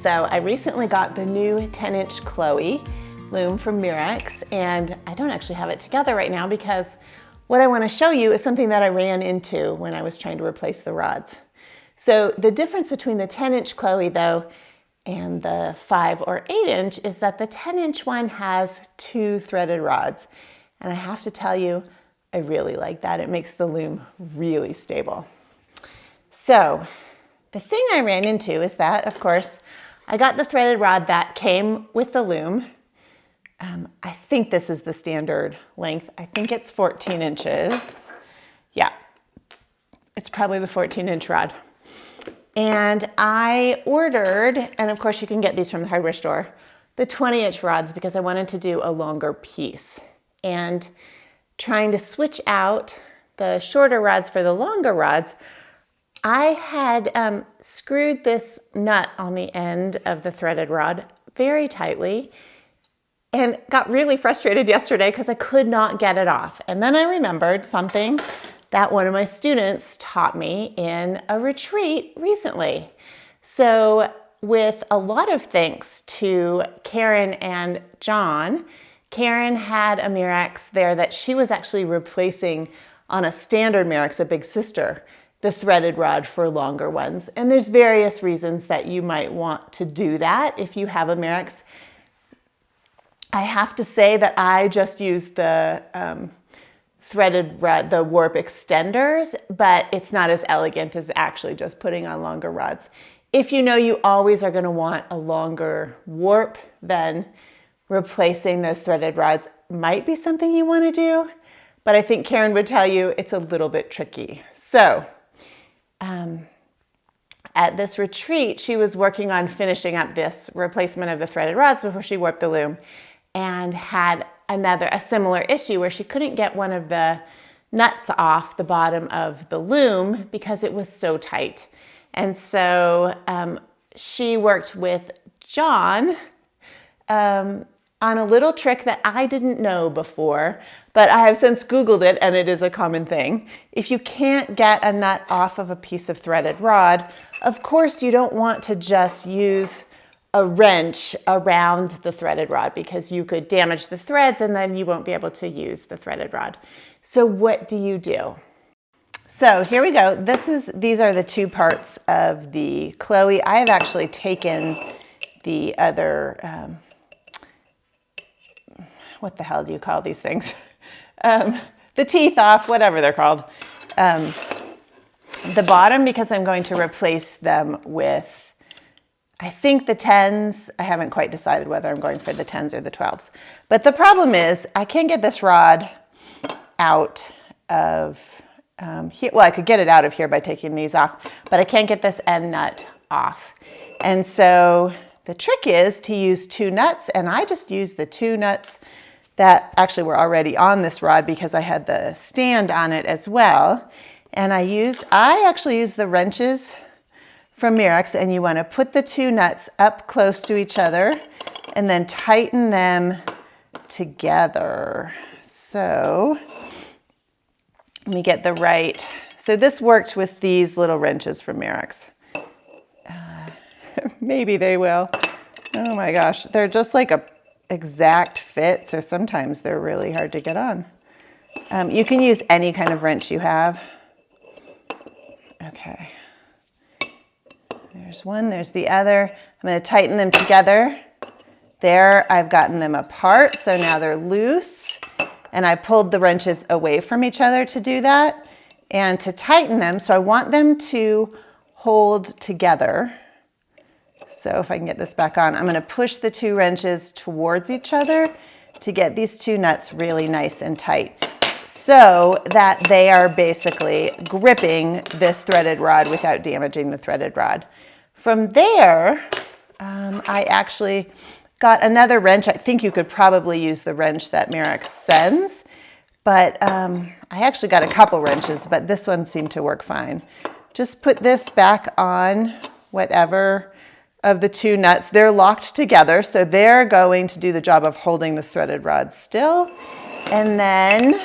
So I recently got the new 10-inch Chloe loom from Mirrix, and I don't actually have it together right now because what I want to show you is something that I ran into when I was trying to replace the rods. So the difference between the 10-inch Chloe though and the 5 or 8-inch is that the 10-inch one has 2 threaded rods. And I have to tell you, I really like that. It makes the loom really stable. So the thing I ran into is that, of course, I got the threaded rod that came with the loom. I think this is the standard length. I think it's 14 inches. Yeah, it's probably the 14-inch rod. And I ordered, and of course you can get these from the hardware store, the 20-inch rods because I wanted to do a longer piece. And trying to switch out the shorter rods for the longer rods, I had screwed this nut on the end of the threaded rod very tightly and got really frustrated yesterday because I could not get it off. And then I remembered something that one of my students taught me in a retreat recently. So with a lot of thanks to Karen and John, Karen had a Mirrix there that she was actually replacing on a standard Mirrix, a big sister, the threaded rod for longer ones. And there's various reasons that you might want to do that if you have a Mirrix. I have to say that I just use the threaded rod, the warp extenders, but it's not as elegant as actually just putting on longer rods. If you know you always are going to want a longer warp, then replacing those threaded rods might be something you want to do, but I think Karen would tell you it's a little bit tricky. So at this retreat, she was working on finishing up this replacement of the threaded rods before she warped the loom, and had a similar issue where she couldn't get one of the nuts off the bottom of the loom because it was so tight. And so she worked with John on a little trick that I didn't know before, but I have since Googled it and it is a common thing. If you can't get a nut off of a piece of threaded rod, of course you don't want to just use a wrench around the threaded rod because you could damage the threads and then you won't be able to use the threaded rod. So what do you do? So here we go. These are the 2 parts of the Chloe. I have actually taken the other, what the hell do you call these things? The teeth off, whatever they're called. The bottom, because I'm going to replace them with, I think the 10s. I haven't quite decided whether I'm going for the 10s or the 12s. But the problem is I can't get this rod out of here. Well, I could get it out of here by taking these off, but I can't get this end nut off. And so the trick is to use 2 nuts, and I just used the 2 nuts that actually were already on this rod because I had the stand on it as well. And I actually use the wrenches from Mirrix, and you want to put the 2 nuts up close to each other and then tighten them together. So let me get the right. So this worked with these little wrenches from Mirrix. Maybe they will. Oh my gosh, they're just like a exact fit, so sometimes they're really hard to get on. You can use any kind of wrench you have. Okay. There's one, there's the other. I'm going to tighten them together. There, I've gotten them apart, so now they're loose. And I pulled the wrenches away from each other to do that. And to tighten them, so I want them to hold together. So if I can get this back on, I'm going to push the 2 wrenches towards each other to get these 2 nuts really nice and tight so that they are basically gripping this threaded rod without damaging the threaded rod. From there, I actually got another wrench. I think you could probably use the wrench that Mirrix sends, but I actually got a couple wrenches, but this one seemed to work fine. Just put this back on whatever of the 2 nuts. They're locked together, so they're going to do the job of holding this threaded rod still. And then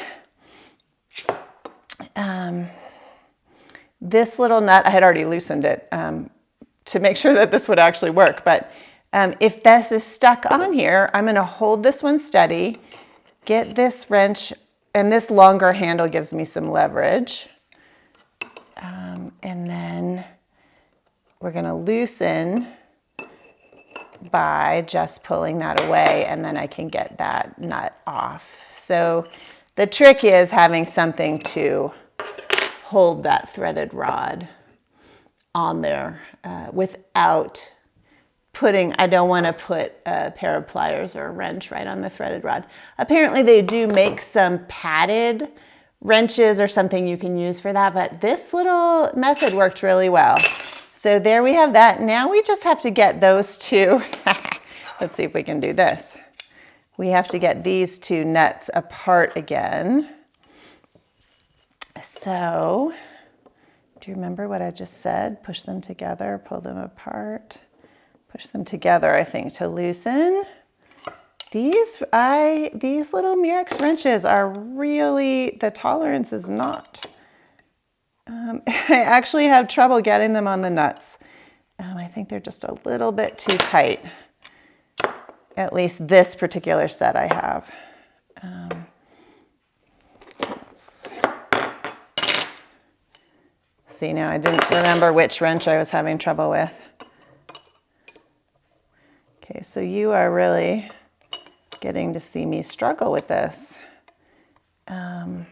this little nut, I had already loosened it to make sure that this would actually work. But if this is stuck on here, I'm gonna hold this one steady, get this wrench, and this longer handle gives me some leverage. And then we're gonna loosen by just pulling that away, and then I can get that nut off. So the trick is having something to hold that threaded rod on there without putting, I don't want to put a pair of pliers or a wrench right on the threaded rod. Apparently they do make some padded wrenches or something you can use for that, but this little method worked really well. So there we have that. Now we just have to get those two, let's see if we can do this. We have to get these two nuts apart again. So, do you remember what I just said? Push them together, pull them apart, push them together, I think, to loosen. These little Mirrix wrenches are really, the tolerance is not. I actually have trouble getting them on the nuts. I think they're just a little bit too tight. At least this particular set I have. Let's see, now I didn't remember which wrench I was having trouble with. Okay, so you are really getting to see me struggle with this. Yeah,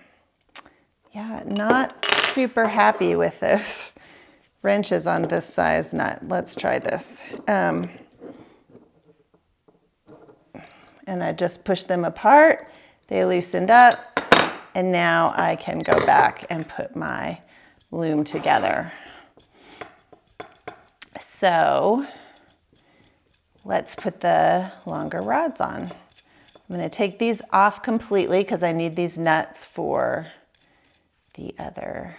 not super happy with those wrenches on this size nut. Let's try this. And I just pushed them apart. They loosened up, and now I can go back and put my loom together. So let's put the longer rods on. I'm going to take these off completely because I need these nuts for the other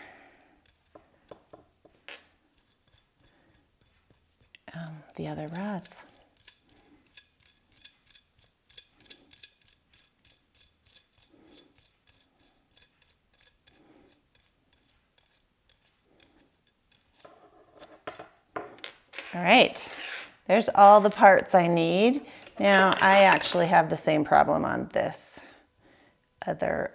rods. All right, there's all the parts I need. Now I actually have the same problem on this other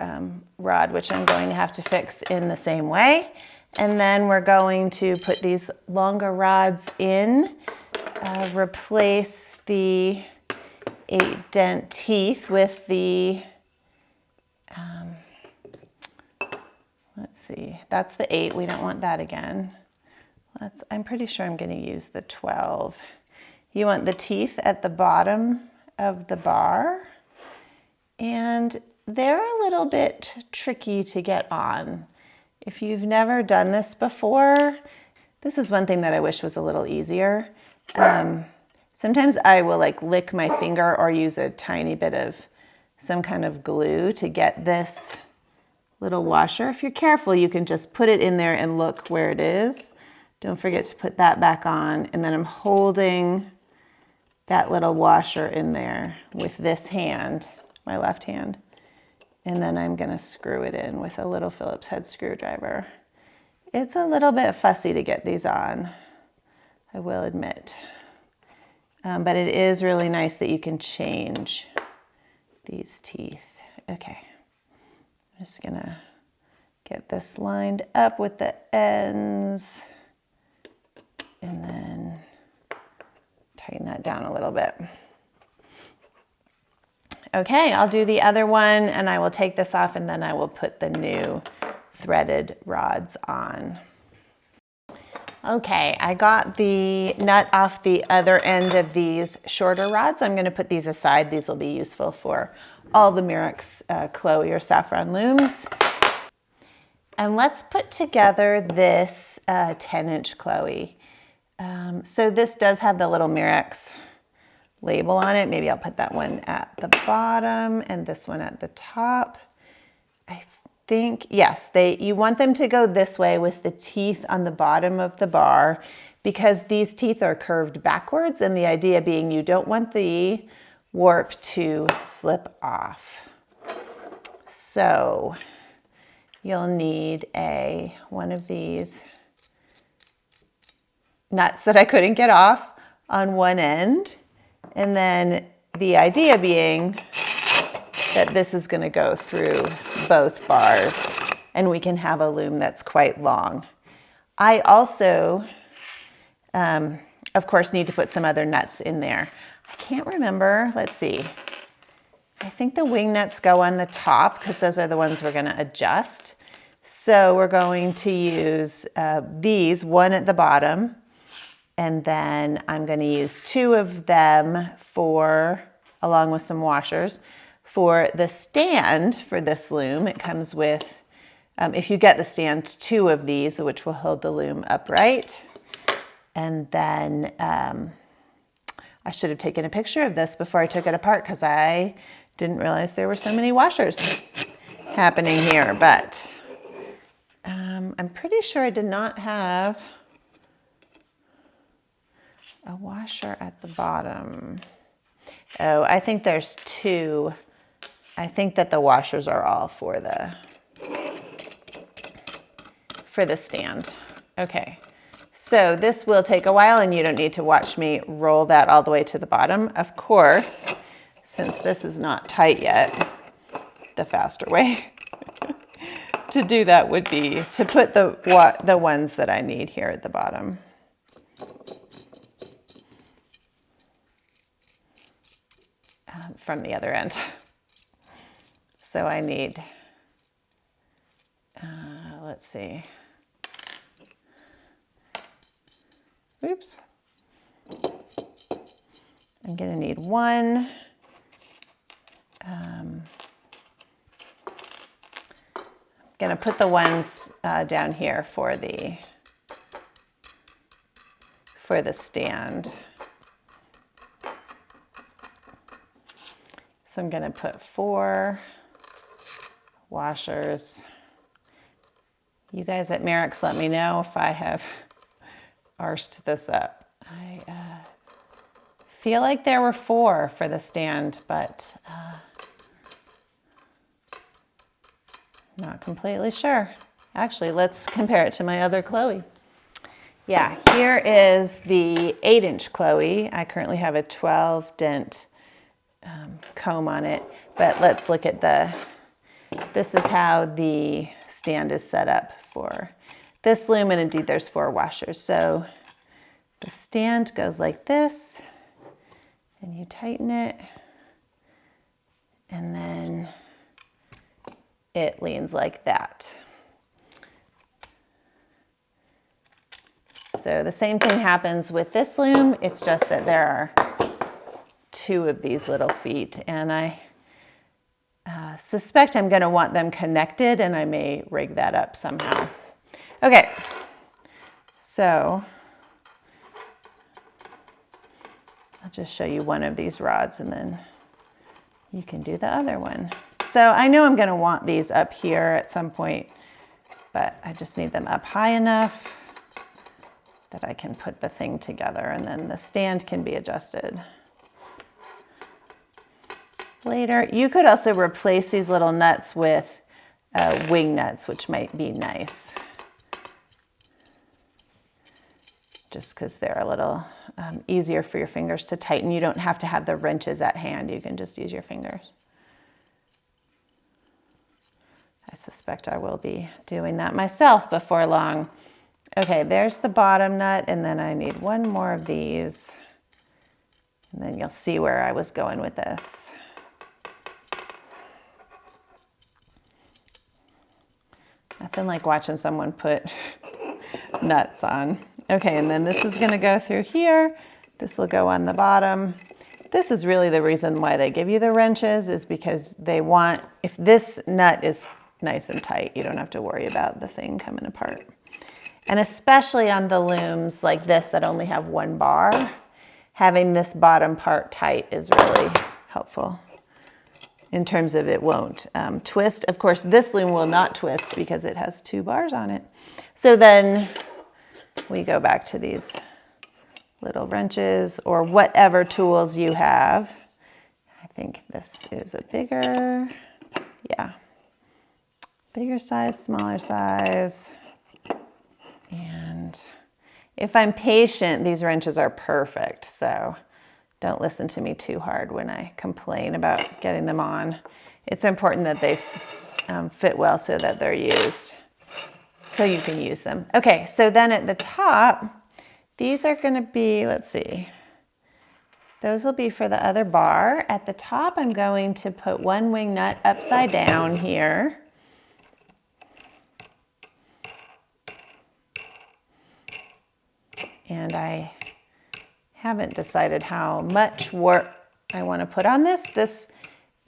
rod, which I'm going to have to fix in the same way. And then we're going to put these longer rods in, replace the 8-dent teeth with the, let's see, that's the 8, we don't want that again. I'm pretty sure I'm gonna use the 12. You want the teeth at the bottom of the bar, and they're a little bit tricky to get on. If you've never done this before, this is one thing that I wish was a little easier. Sometimes I will like lick my finger or use a tiny bit of some kind of glue to get this little washer. If you're careful, you can just put it in there and look where it is. Don't forget to put that back on. And then I'm holding that little washer in there with this hand, my left hand. And then I'm gonna screw it in with a little Phillips head screwdriver. It's a little bit fussy to get these on, I will admit. But it is really nice that you can change these teeth. Okay, I'm just gonna get this lined up with the ends and then tighten that down a little bit. Okay, I'll do the other one and I will take this off and then I will put the new threaded rods on. Okay, I got the nut off the other end of these shorter rods. I'm going to put these aside. These will be useful for all the Mirrix Chloe or saffron looms. And let's put together this 10-inch Chloe. So this does have the little Mirrix label on it. Maybe I'll put that one at the bottom and this one at the top. I think, yes, you want them to go this way with the teeth on the bottom of the bar because these teeth are curved backwards, and the idea being you don't want the warp to slip off. So you'll need one of these nuts that I couldn't get off on one end. And then the idea being that this is going to go through both bars and we can have a loom that's quite long. I also, of course, need to put some other nuts in there. I can't remember. Let's see. I think the wing nuts go on the top because those are the ones we're going to adjust. So we're going to use these, one at the bottom, and then I'm going to use 2 of them for, along with some washers, for the stand for this loom. It comes with, if you get the stand, 2 of these, which will hold the loom upright. And then I should have taken a picture of this before I took it apart because I didn't realize there were so many washers happening here, but I'm pretty sure I did not have a washer at the bottom. Oh, I think there's 2. I think that the washers are all for the stand. Okay, so this will take a while and you don't need to watch me roll that all the way to the bottom. Of course, since this is not tight yet, the faster way to do that would be to put the ones that I need here at the bottom. From the other end. So I need, let's see. Oops. I'm going to need 1. I'm going to put the ones down here for the stand. So I'm going to put 4 washers. You guys at Mirrix, let me know if I have arsed this up. I feel like there were 4 for the stand, but not completely sure. Actually, let's compare it to my other Chloe. Yeah, here is the 8-inch Chloe. I currently have a 12 dent comb on it, but let's look at this is how the stand is set up for this loom, and indeed there's 4 washers. So the stand goes like this, and you tighten it, and then it leans like that. So the same thing happens with this loom, it's just that there are 2 of these little feet, and I suspect I'm going to want them connected, and I may rig that up somehow. Okay, so I'll just show you one of these rods, and then you can do the other one. So I know I'm going to want these up here at some point, but I just need them up high enough that I can put the thing together, and then the stand can be adjusted later. You could also replace these little nuts with wing nuts, which might be nice, just because they're a little easier for your fingers to tighten. You don't have to have the wrenches at hand. You can just use your fingers. I suspect I will be doing that myself before long. Okay, there's the bottom nut, and then I need 1 more of these, and then you'll see where I was going with this. Nothing like watching someone put nuts on. Okay, and then this is going to go through here. This will go on the bottom. This is really the reason why they give you the wrenches, is because they want, if this nut is nice and tight, you don't have to worry about the thing coming apart. And especially on the looms like this that only have 1 bar, having this bottom part tight is really helpful in terms of it won't twist. Of course, this loom will not twist because it has 2 bars on it. So then we go back to these little wrenches or whatever tools you have. I think this is a bigger, yeah, bigger size, smaller size. And if I'm patient, these wrenches are perfect. So don't listen to me too hard when I complain about getting them on. It's important that they fit well so that they're used, so you can use them. Okay, so then at the top, these are gonna be, let's see, those will be for the other bar. At the top, I'm going to put one wing nut upside down here. And I haven't decided how much warp I want to put on this.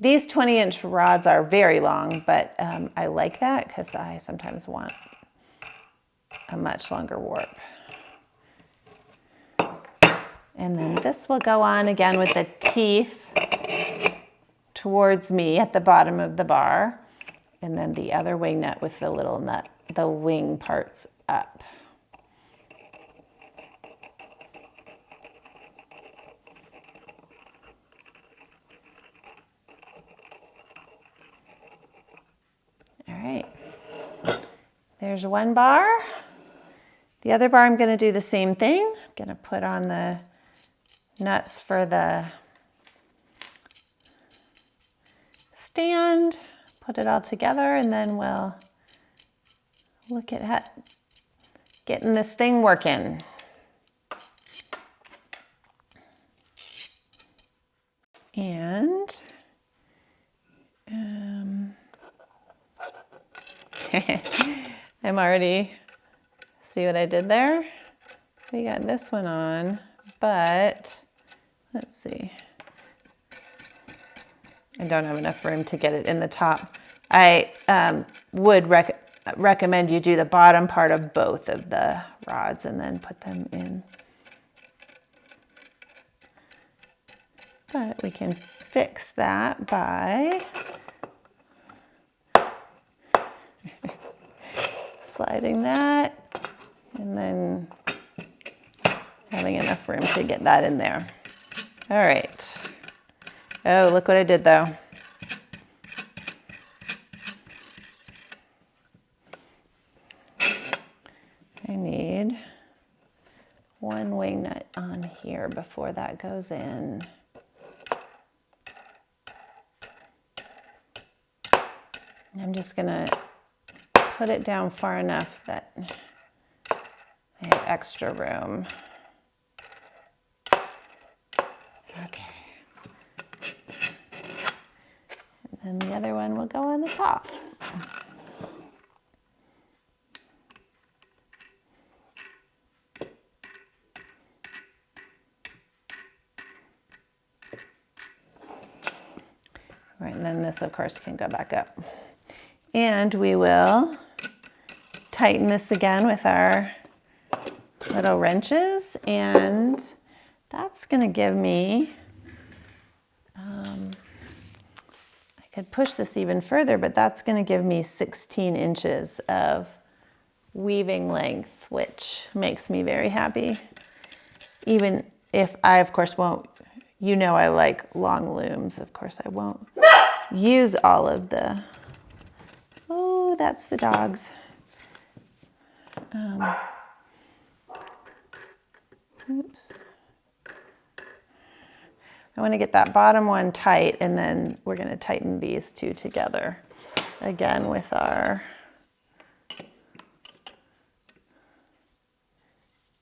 These 20-inch rods are very long, but I like that because I sometimes want a much longer warp. And then this will go on again with the teeth towards me at the bottom of the bar. And then the other wing nut with the little nut, the wing parts up. All right, there's one bar. The other bar, I'm gonna do the same thing. I'm gonna put on the nuts for the stand, put it all together, and then we'll look at getting this thing working. And I'm already, see what I did there? We got this one on, but let's see. I don't have enough room to get it in the top. I would recommend you do the bottom part of both of the rods and then put them in. But we can fix that by sliding that and then having enough room to get that in there. All right. Oh, look what I did though. I need one wing nut on here before that goes in. I'm just gonna put it down far enough that I have extra room. Okay. And then the other one will go on the top. All right, and then this, of course, can go back up. And we will tighten this again with our little wrenches, and that's gonna give me, I could push this even further, but that's gonna give me 16 inches of weaving length, which makes me very happy. Even if I, of course, won't, you know I like long looms, of course I won't use all of the, oh, that's the dogs. Oops. I want to get that bottom one tight, and then we're going to tighten these two together again with our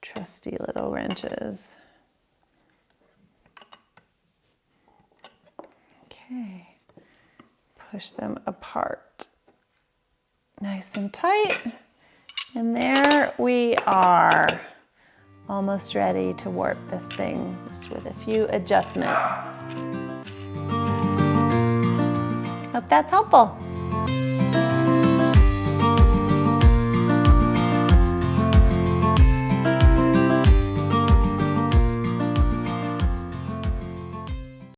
trusty little wrenches. Okay, push them apart nice and tight, and there we are. Almost ready to warp this thing just with a few adjustments. Hope that's helpful.